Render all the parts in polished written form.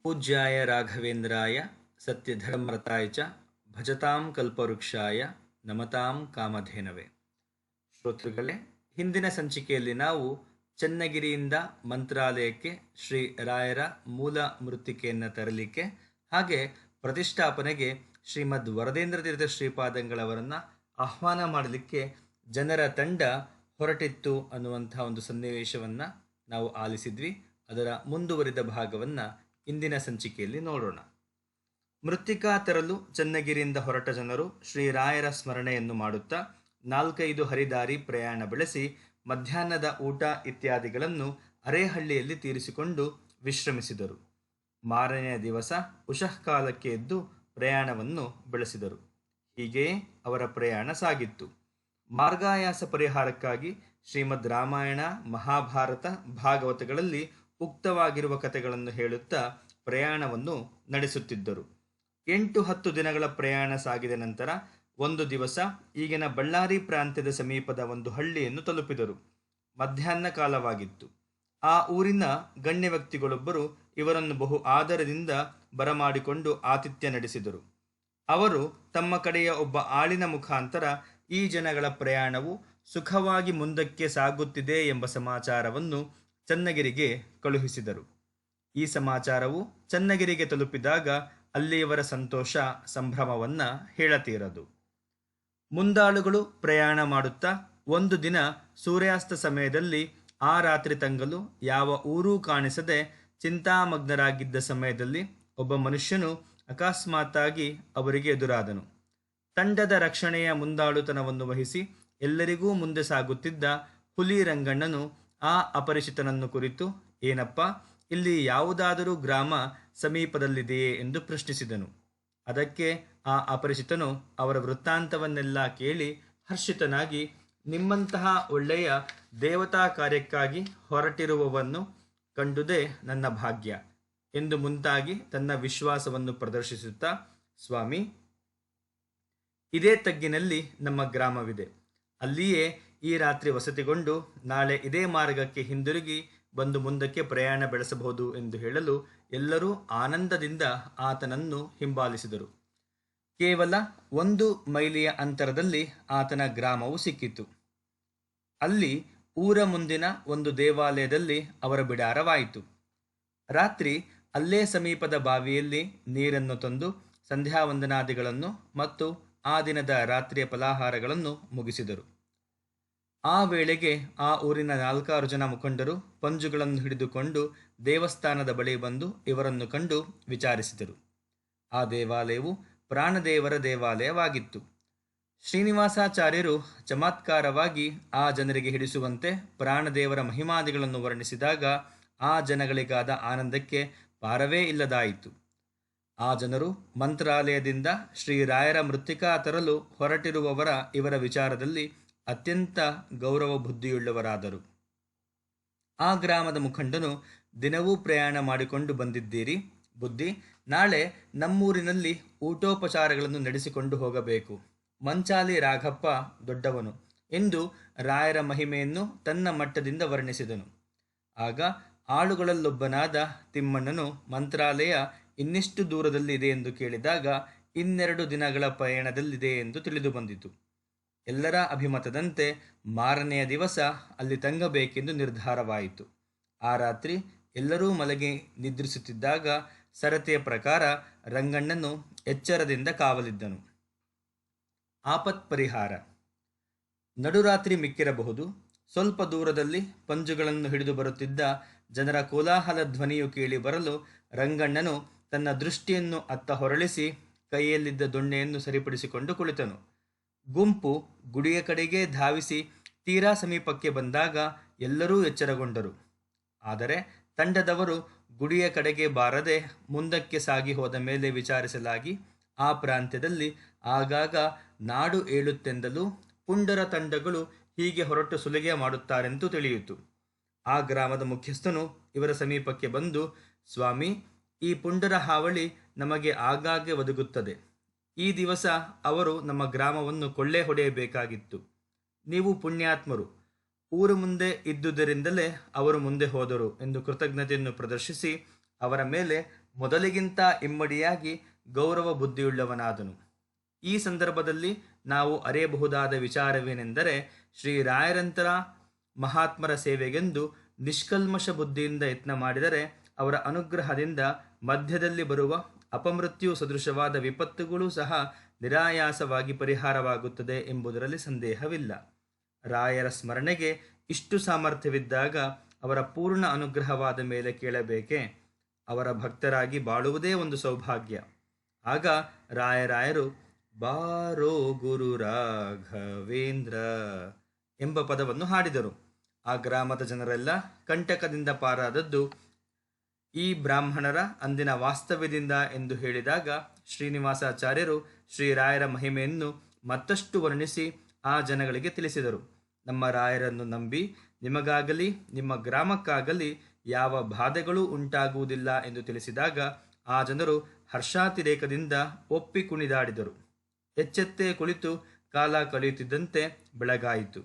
पूज्याय राघवेन्द्राय सत्यधर्मरताय च ಭಜತಾಂ ಕಲ್ಪವೃಕ್ಷಾಯ ನಮತಾಂ ಕಾಮಧೇನವೇ. ಶ್ರೋತೃಗಳೇ, ಹಿಂದಿನ ಸಂಚಿಕೆಯಲ್ಲಿ ನಾವು ಚನ್ನಗಿರಿಯಿಂದ ಮಂತ್ರಾಲಯಕ್ಕೆ ಶ್ರೀ ರಾಯರ ಮೂಲ ಮೃತ್ತಿಕೆಯನ್ನು ತರಲಿಕ್ಕೆ ಹಾಗೆ ಪ್ರತಿಷ್ಠಾಪನೆಗೆ ಶ್ರೀಮದ್ ವರದೇಂದ್ರ ತೀರ್ಥ ಶ್ರೀಪಾದಂಗಳವರನ್ನು ಆಹ್ವಾನ ಮಾಡಲಿಕ್ಕೆ ಜನರ ತಂಡ ಹೊರಟಿತ್ತು ಅನ್ನುವಂತಹ ಒಂದು ಸನ್ನಿವೇಶವನ್ನು ನಾವು ಆಲಿಸಿದ್ವಿ. ಅದರ ಮುಂದುವರಿದ ಭಾಗವನ್ನು ಇಂದಿನ ಸಂಚಿಕೆಯಲ್ಲಿ ನೋಡೋಣ. ಮೃತ್ತಿಕಾ ತರಲು ಚನ್ನಗಿರಿಯಿಂದ ಹೊರಟ ಜನರು ಶ್ರೀರಾಯರ ಸ್ಮರಣೆಯನ್ನು ಮಾಡುತ್ತಾ 4-5 ಹರಿದಾರಿ ಪ್ರಯಾಣ ಬೆಳೆಸಿ ಮಧ್ಯಾಹ್ನದ ಊಟ ಇತ್ಯಾದಿಗಳನ್ನು ಅರೇಹಳ್ಳಿಯಲ್ಲಿ ತೀರಿಸಿಕೊಂಡು ವಿಶ್ರಮಿಸಿದರು. ಮಾರನೆಯ ದಿವಸ ಉಷಃಕಾಲಕ್ಕೆ ಎದ್ದು ಪ್ರಯಾಣವನ್ನು ಬೆಳೆಸಿದರು. ಹೀಗೆಯೇ ಅವರ ಪ್ರಯಾಣ ಸಾಗಿತ್ತು. ಮಾರ್ಗಾಯಾಸ ಪರಿಹಾರಕ್ಕಾಗಿ ಶ್ರೀಮದ್ ರಾಮಾಯಣ, ಮಹಾಭಾರತ, ಭಾಗವತಗಳಲ್ಲಿ ಉಕ್ತವಾಗಿರುವ ಕಥೆಗಳನ್ನು ಹೇಳುತ್ತಾ ಪ್ರಯಾಣವನ್ನು ನಡೆಸುತ್ತಿದ್ದರು. 8-10 ದಿನಗಳ ಪ್ರಯಾಣ ಸಾಗಿದ ನಂತರ ಒಂದು ದಿವಸ ಈಗಿನ ಬಳ್ಳಾರಿ ಪ್ರಾಂತ್ಯದ ಸಮೀಪದ ಒಂದು ಹಳ್ಳಿಯನ್ನು ತಲುಪಿದರು. ಮಧ್ಯಾಹ್ನ ಕಾಲವಾಗಿತ್ತು. ಆ ಊರಿನ ಗಣ್ಯ ವ್ಯಕ್ತಿಗಳೊಬ್ಬರು ಇವರನ್ನು ಬಹು ಆದರದಿಂದ ಬರಮಾಡಿಕೊಂಡು ಆತಿಥ್ಯ ನಡೆಸಿದರು. ಅವರು ತಮ್ಮ ಕಡೆಯ ಒಬ್ಬ ಆಳಿನ ಮುಖಾಂತರ ಈ ಜನಗಳ ಪ್ರಯಾಣವು ಸುಖವಾಗಿ ಮುಂದಕ್ಕೆ ಸಾಗುತ್ತಿದೆ ಎಂಬ ಸಮಾಚಾರವನ್ನು ಚನ್ನಗಿರಿಗೆ ಕಳುಹಿಸಿದರು. ಈ ಸಮಾಚಾರವು ಚನ್ನಗಿರಿಗೆ ತಲುಪಿದಾಗ ಅಲ್ಲಿಯವರ ಸಂತೋಷ ಸಂಭ್ರಮವನ್ನು ಹೇಳತೀರದು. ಮುಂದಾಳುಗಳು ಪ್ರಯಾಣ ಮಾಡುತ್ತಾ ಒಂದು ದಿನ ಸೂರ್ಯಾಸ್ತ ಸಮಯದಲ್ಲಿ ಆ ರಾತ್ರಿ ತಂಗಲು ಯಾವ ಊರೂ ಕಾಣಿಸದೆ ಚಿಂತಾಮಗ್ನರಾಗಿದ್ದ ಸಮಯದಲ್ಲಿ ಒಬ್ಬ ಮನುಷ್ಯನು ಅಕಸ್ಮಾತ್ತಾಗಿ ಅವರಿಗೆ ಎದುರಾದನು. ತಂಡದ ರಕ್ಷಣೆಯ ಮುಂದಾಳುತನವನ್ನು ವಹಿಸಿ ಎಲ್ಲರಿಗೂ ಮುಂದೆ ಸಾಗುತ್ತಿದ್ದ ಹುಲಿ ರಂಗಣ್ಣನು ಆ ಅಪರಿಚಿತನನ್ನು ಕುರಿತು, ಏನಪ್ಪ, ಇಲ್ಲಿ ಯಾವುದಾದರೂ ಗ್ರಾಮ ಸಮೀಪದಲ್ಲಿದೆಯೇ ಎಂದು ಪ್ರಶ್ನಿಸಿದನು. ಅದಕ್ಕೆ ಆ ಅಪರಿಚಿತನು ಅವರ ವೃತ್ತಾಂತವನ್ನೆಲ್ಲ ಕೇಳಿ ಹರ್ಷಿತನಾಗಿ, ನಿಮ್ಮಂತಹ ಒಳ್ಳೆಯ ದೇವತಾ ಕಾರ್ಯಕ್ಕಾಗಿ ಹೊರಟಿರುವವನ್ನು ಕಂಡುದೇ ನನ್ನ ಭಾಗ್ಯ ಎಂದು ಮುಂತಾಗಿ ತನ್ನ ವಿಶ್ವಾಸವನ್ನು ಪ್ರದರ್ಶಿಸುತ್ತಾ, ಸ್ವಾಮಿ, ಇದೇ ತಗ್ಗಿನಲ್ಲಿ ನಮ್ಮ ಗ್ರಾಮವಿದೆ. ಅಲ್ಲಿಯೇ ಈ ರಾತ್ರಿ ವಸತಿಗೊಂಡು ನಾಳೆ ಇದೇ ಮಾರ್ಗಕ್ಕೆ ಹಿಂದಿರುಗಿ ಬಂದು ಮುಂದಕ್ಕೆ ಪ್ರಯಾಣ ಬೆಳೆಸಬಹುದು ಎಂದು ಹೇಳಲು ಎಲ್ಲರೂ ಆನಂದದಿಂದ ಆತನನ್ನು ಹಿಂಬಾಲಿಸಿದರು. ಕೇವಲ 1 ಮೈಲಿಯ ಅಂತರದಲ್ಲಿ ಆತನ ಗ್ರಾಮವು ಸಿಕ್ಕಿತು. ಅಲ್ಲಿ ಊರ ಮುಂದಿನ ಒಂದು ದೇವಾಲಯದಲ್ಲಿ ಅವರ ಬಿಡಾರವಾಯಿತು. ರಾತ್ರಿ ಅಲ್ಲೇ ಸಮೀಪದ ಬಾವಿಯಲ್ಲಿ ನೀರನ್ನು ತಂದು ಸಂಧ್ಯಾವಂದನಾದಿಗಳನ್ನು ಮತ್ತು ಆ ದಿನದ ರಾತ್ರಿಯ ಫಲಾಹಾರಗಳನ್ನು ಮುಗಿಸಿದರು. ಆ ವೇಳೆಗೆ ಆ ಊರಿನ 4-6 ಜನ ಮುಖಂಡರು ಪಂಜುಗಳನ್ನು ಹಿಡಿದುಕೊಂಡು ದೇವಸ್ಥಾನದ ಬಳಿ ಬಂದು ಇವರನ್ನು ಕಂಡು ವಿಚಾರಿಸಿದರು. ಆ ದೇವಾಲಯವು ಪ್ರಾಣದೇವರ ದೇವಾಲಯವಾಗಿತ್ತು. ಶ್ರೀನಿವಾಸಾಚಾರ್ಯರು ಚಮತ್ಕಾರವಾಗಿ ಆ ಜನರಿಗೆ ಹಿಡಿಸುವಂತೆ ಪ್ರಾಣದೇವರ ಮಹಿಮಾದಿಗಳನ್ನು ವರ್ಣಿಸಿದಾಗ ಆ ಜನಗಳಿಗಾದ ಆನಂದಕ್ಕೆ ಪಾರವೇ ಇಲ್ಲದಾಯಿತು. ಆ ಜನರು ಮಂತ್ರಾಲಯದಿಂದ ಶ್ರೀರಾಯರ ಮೃತ್ತಿಕಾ ತರಲು ಹೊರಟಿರುವವರ ಇವರ ವಿಚಾರದಲ್ಲಿ ಅತ್ಯಂತ ಗೌರವ ಬುದ್ಧಿಯುಳ್ಳವರಾದರು. ಆ ಗ್ರಾಮದ ಮುಖಂಡನು, ದಿನವೂ ಪ್ರಯಾಣ ಮಾಡಿಕೊಂಡು ಬಂದಿದ್ದೀರಿ ಬುದ್ಧಿ, ನಾಳೆ ನಮ್ಮೂರಿನಲ್ಲಿ ಊಟೋಪಚಾರಗಳನ್ನು ನಡೆಸಿಕೊಂಡು ಹೋಗಬೇಕು. ಮಂಚಾಲಿ ರಾಘಪ್ಪ ದೊಡ್ಡವನು ಎಂದು ರಾಯರ ಮಹಿಮೆಯನ್ನು ತನ್ನ ಮಟ್ಟದಿಂದ ವರ್ಣಿಸಿದನು. ಆಗ ಆಳುಗಳಲ್ಲೊಬ್ಬನಾದ ತಿಮ್ಮಣ್ಣನು ಮಂತ್ರಾಲಯ ಇನ್ನೆಷ್ಟು ದೂರದಲ್ಲಿದೆ ಎಂದು ಕೇಳಿದಾಗ 2 ದಿನಗಳ ಪಯಣದಲ್ಲಿದೆ ಎಂದು ತಿಳಿದು ಬಂದಿತು. ಎಲ್ಲರ ಅಭಿಮತದಂತೆ ಮಾರನೆಯ ದಿವಸ ಅಲ್ಲಿ ತಂಗಬೇಕೆಂದು ನಿರ್ಧಾರವಾಯಿತು. ಆ ರಾತ್ರಿ ಎಲ್ಲರೂ ಮಲಗಿ ನಿದ್ರಿಸುತ್ತಿದ್ದಾಗ ಸರತೆಯ ಪ್ರಕಾರ ರಂಗಣ್ಣನು ಎಚ್ಚರದಿಂದ ಕಾವಲಿದ್ದನು. ಆಪತ್ ಪರಿಹಾರ. ನಡುರಾತ್ರಿ ಮಿಕ್ಕಿರಬಹುದು. ಸ್ವಲ್ಪ ದೂರದಲ್ಲಿ ಪಂಜುಗಳನ್ನು ಹಿಡಿದು ಬರುತ್ತಿದ್ದ ಜನರ ಕೋಲಾಹಲ ಧ್ವನಿಯು ಕೇಳಿ ಬರಲು ರಂಗಣ್ಣನು ತನ್ನ ದೃಷ್ಟಿಯನ್ನು ಅತ್ತ ಹೊರಳಿಸಿ ಕೈಯಲ್ಲಿದ್ದ ದೊಣ್ಣೆಯನ್ನು ಸರಿಪಡಿಸಿಕೊಂಡು ಕುಳಿತನು. ಗುಂಪು ಗುಡಿಯ ಕಡೆಗೆ ಧಾವಿಸಿ ತೀರಾ ಸಮೀಪಕ್ಕೆ ಬಂದಾಗ ಎಲ್ಲರೂ ಎಚ್ಚರಗೊಂಡರು. ಆದರೆ ತಂಡದವರು ಗುಡಿಯ ಕಡೆಗೆ ಬಾರದೆ ಮುಂದಕ್ಕೆ ಸಾಗಿ ಹೋದ ಮೇಲೆ ವಿಚಾರಿಸಲಾಗಿ ಆ ಪ್ರಾಂತ್ಯದಲ್ಲಿ ಆಗಾಗ ನಾಡು ಏಳುತ್ತೆಂದಲೂ ಪುಂಡರ ತಂಡಗಳು ಹೀಗೆ ಹೊರಟು ಸುಲಿಗೆ ಮಾಡುತ್ತಾರೆಂದು ತಿಳಿಯಿತು. ಆ ಗ್ರಾಮದ ಮುಖ್ಯಸ್ಥನು ಇವರ ಸಮೀಪಕ್ಕೆ ಬಂದು, ಸ್ವಾಮಿ, ಈ ಪುಂಡರ ಹಾವಳಿ ನಮಗೆ ಆಗಾಗ್ಗೆ ಒದಗುತ್ತದೆ. ಈ ದಿವಸ ಅವರು ನಮ್ಮ ಗ್ರಾಮವನ್ನು ಕೊಳ್ಳೆ ಹೊಡೆಯಬೇಕಾಗಿತ್ತು. ನೀವು ಪುಣ್ಯಾತ್ಮರು, ಊರು ಮುಂದೆ ಇದ್ದುದರಿಂದಲೇ ಅವರು ಮುಂದೆ ಹೋದರು ಎಂದು ಕೃತಜ್ಞತೆಯನ್ನು ಪ್ರದರ್ಶಿಸಿ ಅವರ ಮೇಲೆ ಮೊದಲಿಗಿಂತ ಇಮ್ಮಡಿಯಾಗಿ ಗೌರವ ಬುದ್ಧಿಯುಳ್ಳವನಾದನು. ಈ ಸಂದರ್ಭದಲ್ಲಿ ನಾವು ಅರಿಯಬಹುದಾದ ವಿಚಾರವೇನೆಂದರೆ, ಶ್ರೀರಾಯರಂತರ ಮಹಾತ್ಮರ ಸೇವೆಗೆಂದು ನಿಷ್ಕಲ್ಮಶ ಬುದ್ಧಿಯಿಂದ ಯತ್ನ ಮಾಡಿದರೆ ಅವರ ಅನುಗ್ರಹದಿಂದ ಮಧ್ಯದಲ್ಲಿ ಬರುವ ಅಪಮೃತ್ಯು ಸದೃಶವಾದ ವಿಪತ್ತುಗಳೂ ಸಹ ನಿರಾಯಾಸವಾಗಿ ಪರಿಹಾರವಾಗುತ್ತದೆ ಎಂಬುದರಲ್ಲಿ ಸಂದೇಹವಿಲ್ಲ. ರಾಯರ ಸ್ಮರಣೆಗೆ ಇಷ್ಟು ಸಾಮರ್ಥ್ಯವಿದ್ದಾಗ ಅವರ ಪೂರ್ಣ ಅನುಗ್ರಹವಾದ ಮೇಲೆ ಕೇಳಬೇಕೆ? ಅವರ ಭಕ್ತರಾಗಿ ಬಾಳುವುದೇ ಒಂದು ಸೌಭಾಗ್ಯ. ಆಗ ರಾಯರಾಯರು ಬಾರೋ ಗುರು ರಾಘವೇಂದ್ರ ಎಂಬ ಪದವನ್ನು ಹಾಡಿದರು. ಆ ಗ್ರಾಮದ ಜನರೆಲ್ಲ ಕಂಟಕದಿಂದ ಪಾರಾದದ್ದು ಈ ಬ್ರಾಹ್ಮಣರ ಅಂದಿನ ವಾಸ್ತವ್ಯದಿಂದ ಎಂದು ಹೇಳಿದಾಗ ಶ್ರೀನಿವಾಸಾಚಾರ್ಯರು ಶ್ರೀರಾಯರ ಮಹಿಮೆಯನ್ನು ಮತ್ತಷ್ಟು ವರ್ಣಿಸಿ ಆ ಜನಗಳಿಗೆ ತಿಳಿಸಿದರು. ನಮ್ಮ ರಾಯರನ್ನು ನಂಬಿ ನಿಮಗಾಗಲಿ ನಿಮ್ಮ ಗ್ರಾಮಕ್ಕಾಗಲಿ ಯಾವ ಬಾಧೆಗಳೂ ಉಂಟಾಗುವುದಿಲ್ಲ ಎಂದು ತಿಳಿಸಿದಾಗ ಆ ಜನರು ಹರ್ಷಾತಿರೇಕದಿಂದ ಒಪ್ಪಿ ಕುಣಿದಾಡಿದರು. ಎಚ್ಚೆತ್ತೇ ಕುಳಿತು ಕಾಲ ಕಳೆಯುತ್ತಿದ್ದಂತೆ ಬೆಳಗಾಯಿತು.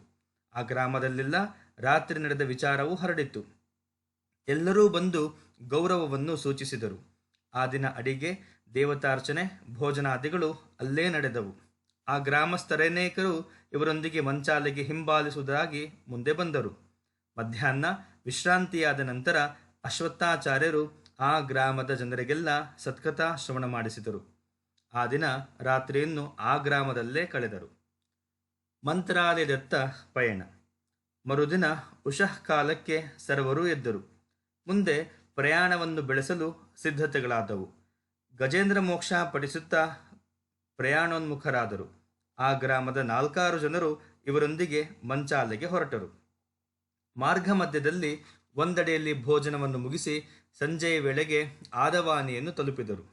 ಆ ಗ್ರಾಮದಲ್ಲೆಲ್ಲ ರಾತ್ರಿ ನಡೆದ ವಿಚಾರವೂ ಹರಡಿತು. ಎಲ್ಲರೂ ಬಂದು ಗೌರವವನ್ನು ಸೂಚಿಸಿದರು. ಆ ದಿನ ಅಡಿಗೆ, ದೇವತಾರ್ಚನೆ, ಭೋಜನಾದಿಗಳು ಅಲ್ಲೇ ನಡೆದವು. ಆ ಗ್ರಾಮಸ್ಥರನೇಕರು ಇವರೊಂದಿಗೆ ಮಂಚಾಲೆಗೆ ಹಿಂಬಾಲಿಸುವುದಾಗಿ ಮುಂದೆ ಬಂದರು. ಮಧ್ಯಾಹ್ನ ವಿಶ್ರಾಂತಿಯಾದ ನಂತರ ಅಶ್ವತ್ಥಾಚಾರ್ಯರು ಆ ಗ್ರಾಮದ ಜನರಿಗೆಲ್ಲ ಸತ್ಕಥಾ ಶ್ರವಣ ಮಾಡಿಸಿದರು. ಆ ದಿನ ರಾತ್ರಿಯನ್ನು ಆ ಗ್ರಾಮದಲ್ಲೇ ಕಳೆದರು. ಮಂತ್ರಾಲಯದತ್ತ ಪಯಣ. ಮರುದಿನ ಉಷಃ ಕಾಲಕ್ಕೆ ಸರ್ವರೂ ಎದ್ದರು. ಮುಂದೆ ಪ್ರಯಾಣವನ್ನು ಬೆಳೆಸಲು ಸಿದ್ಧತೆಗಳಾದವು. ಗಜೇಂದ್ರ ಮೋಕ್ಷ ಪಠಿಸುತ್ತಾ ಪ್ರಯಾಣೋನ್ಮುಖರಾದರು. ಆ ಗ್ರಾಮದ 4 ಜನರು ಇವರೊಂದಿಗೆ ಮಂಚಾಲೆಗೆ ಹೊರಟರು. ಮಾರ್ಗ ಮಧ್ಯದಲ್ಲಿ ಒಂದೆಡೆಯಲ್ಲಿ ಭೋಜನವನ್ನು ಮುಗಿಸಿ ಸಂಜೆಯ ವೇಳೆಗೆ ಆದವಾನಿಯನ್ನು ತಲುಪಿದರು.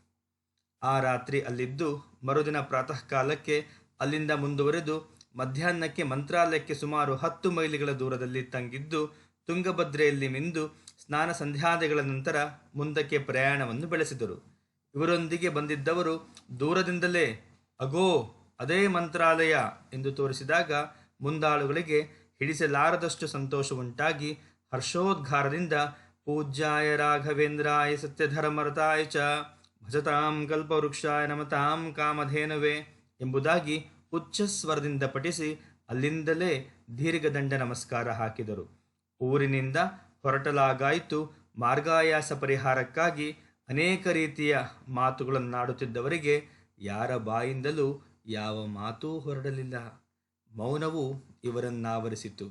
ಆ ರಾತ್ರಿ ಅಲ್ಲಿದ್ದು ಮರುದಿನ ಪ್ರಾತಃ ಕಾಲಕ್ಕೆ ಅಲ್ಲಿಂದ ಮುಂದುವರೆದು ಮಧ್ಯಾಹ್ನಕ್ಕೆ ಮಂತ್ರಾಲಯಕ್ಕೆ ಸುಮಾರು 10 ಮೈಲಿಗಳ ದೂರದಲ್ಲಿ ತಂಗಿದ್ದು ತುಂಗಭದ್ರೆಯಲ್ಲಿ ಮಿಂದು ಸ್ನಾನ ಸಂಧ್ಯಾದಿಗಳ ನಂತರ ಮುಂದಕ್ಕೆ ಪ್ರಯಾಣವನ್ನು ಬೆಳೆಸಿದರು. ಇವರೊಂದಿಗೆ ಬಂದಿದ್ದವರು ದೂರದಿಂದಲೇ ಅಗೋ ಅದೇ ಮಂತ್ರಾಲಯ ಎಂದು ತೋರಿಸಿದಾಗ ಮುಂದಾಳುಗಳಿಗೆ ಹಿಡಿಸಲಾರದಷ್ಟು ಸಂತೋಷವುಂಟಾಗಿ ಹರ್ಷೋದ್ಗಾರದಿಂದ ಪೂಜ್ಯಾಯ ರಾಘವೇಂದ್ರಾಯ ಸತ್ಯಧರ್ಮರತಾಯ ಚ ಭಜತಾಂ ಕಲ್ಪವೃಕ್ಷಾಯ ನಮತಾಂ ಕಾಮಧೇನವೇ ಎಂಬುದಾಗಿ ಉಚ್ಚಸ್ವರದಿಂದ ಪಠಿಸಿ ಅಲ್ಲಿಂದಲೇ ದೀರ್ಘದಂಡ ನಮಸ್ಕಾರ ಹಾಕಿದರು. ಊರಿನಿಂದ ಹೊರಟಲಾಗಾಯಿತು. ಮಾರ್ಗಾಯಾಸ ಪರಿಹಾರಕ್ಕಾಗಿ ಅನೇಕ ರೀತಿಯ ಮಾತುಗಳನ್ನಾಡುತ್ತಿದ್ದವರಿಗೆ ಯಾರ ಬಾಯಿಂದಲೂ ಯಾವ ಮಾತೂ ಹೊರಡಲಿಲ್ಲ. ಮೌನವು ಇವರನ್ನಾವರಿಸಿತು.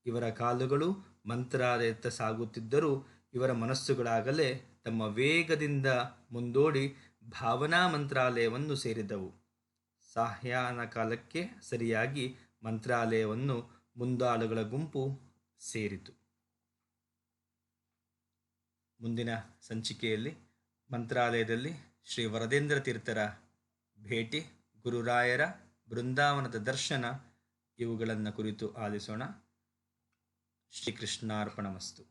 ಇವರ ಕಾಲುಗಳು ಮಂತ್ರಾಲಯತ್ತ ಸಾಗುತ್ತಿದ್ದರೂ ಇವರ ಮನಸ್ಸುಗಳಾಗಲೇ ತಮ್ಮ ವೇಗದಿಂದ ಮುಂದೋಡಿ ಭಾವನಾ ಮಂತ್ರಾಲಯವನ್ನು ಸೇರಿದವು. ಸಾಯಾಹ್ನ ಕಾಲಕ್ಕೆ ಸರಿಯಾಗಿ ಮಂತ್ರಾಲಯವನ್ನು ಮುಂದಾಳುಗಳ ಗುಂಪು ಸೇರಿತು. ಮುಂದಿನ ಸಂಚಿಕೆಯಲ್ಲಿ ಮಂತ್ರಾಲಯದಲ್ಲಿ ಶ್ರೀ ವರದೇಂದ್ರ ತೀರ್ಥರ ಭೇಟಿ, ಗುರುರಾಯರ ಬೃಂದಾವನದ ದರ್ಶನ ಇವುಗಳನ್ನು ಕುರಿತು ಆಲಿಸೋಣ. ಶ್ರೀಕೃಷ್ಣಾರ್ಪಣಮಸ್ತು.